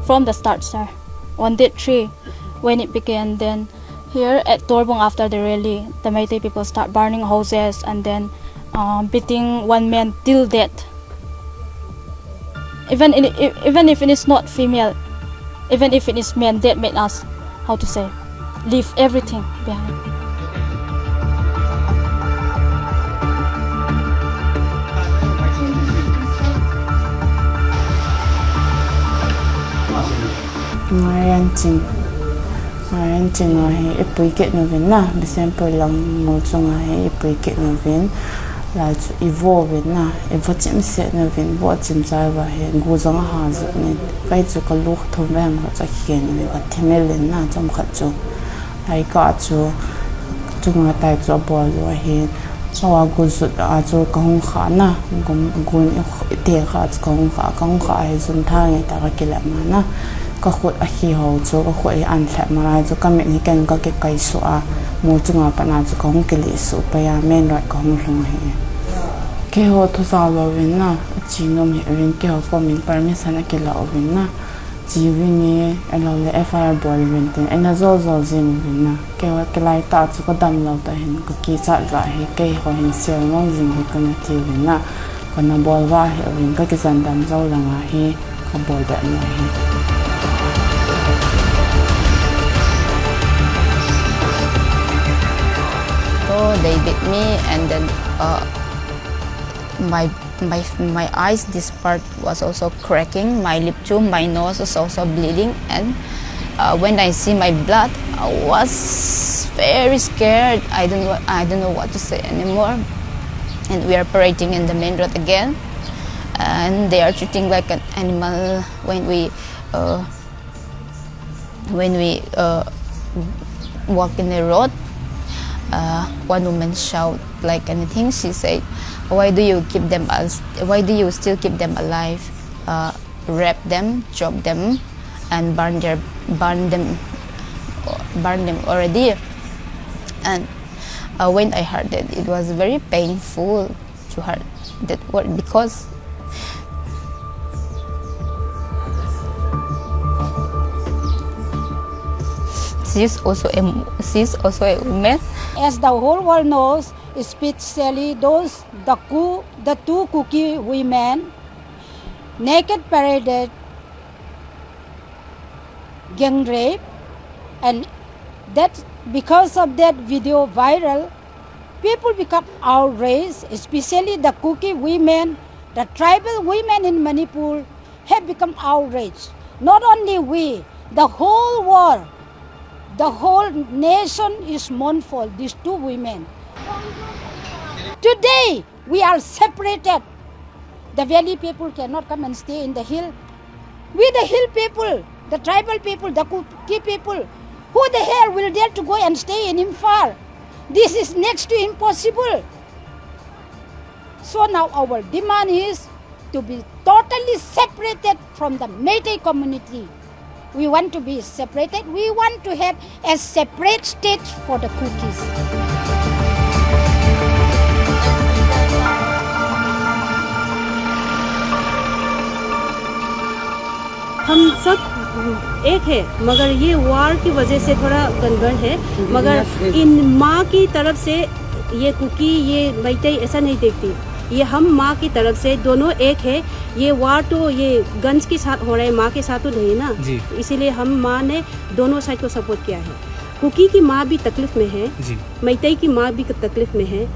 from the start, sir. On that tree, when it began, then here at Torbong after the rally, the Meitei people start burning houses and then beating one man till death. Even if it is not female, even if it is men, that made us, how to say, leave everything behind. Ngayon ching ay ipuikit na vin na December lang mo chung ay ipuikit na vin la chu evolve na chim set na vin bo chim sai ba he gu zong ha zu ni kai chu ka lu thom ba ma cha khen ni ka themel na chom kha chu ai ka chu chung tai chu bo lo he sawa gu zu a chu ka hong kha na gun te kha ka hong kha ai zum tha ngai ta ka kila ma na ka khot a hi ho chu ka khoi an thla ma chu ka me ni ken ka ke kai su a mo chu nga pa na chu ka hong ke li su pa ya men right ka hong hlong he ke ho to sa lo win na chi no me win ke ho ko min permission a ke la o win na chi win ni a lo le fire ball win te ana zo zin win na ke ho ke lai ta chu ka dam lo ta hin ka ki sa za he ke ho hin sel mong jing he ka na ti win na ka na ball wa he win ka ki san dam zo la nga he ka ball da na he. So they beat me, and then my eyes, this part was also cracking, my lip too, my nose was also bleeding, and when I see my blood, I was very scared. I don't know what to say anymore. And we are parading in the main road again, and they are treating like an animal when we walk in the road. One woman shout like anything. She said, "Why do you Why do you still keep them alive? Wrap them, chop them, and burn them already." And when I heard that, it was very painful to hear that word, because she's also a woman. As the whole world knows, especially the two Kuki women, naked paraded, gang rape, and that because of that video viral, people become outraged, especially the Kuki women, the tribal women in Manipur have become outraged. Not only we, the whole world, the whole nation is mournful, these two women. Today, we are separated. The valley people cannot come and stay in the hill. We the hill people, the tribal people, the Kuki people, who the hell will dare to go and stay in Imphal? This is next to impossible. So now our demand is to be totally separated from the Meitei community. We want to be separated. We want to have a separate state for the Kukis. हम सब एक है, मगर ये वार की वजह से थोड़ा गड़बड़ है। मगर इन माँ की तरफ से ये कुकी, ये मैतेई ऐसा नहीं देखती। ये हम माँ की तरफ से दोनों एक है। ये वार तो ये गन्स के साथ हो रहा है, माँ के साथ तो नहीं ना, इसीलिए हम माँ ने दोनों साइड को सपोर्ट किया है। कुकी की माँ भी तकलीफ में है, मैतेई की माँ भी तकलीफ में है।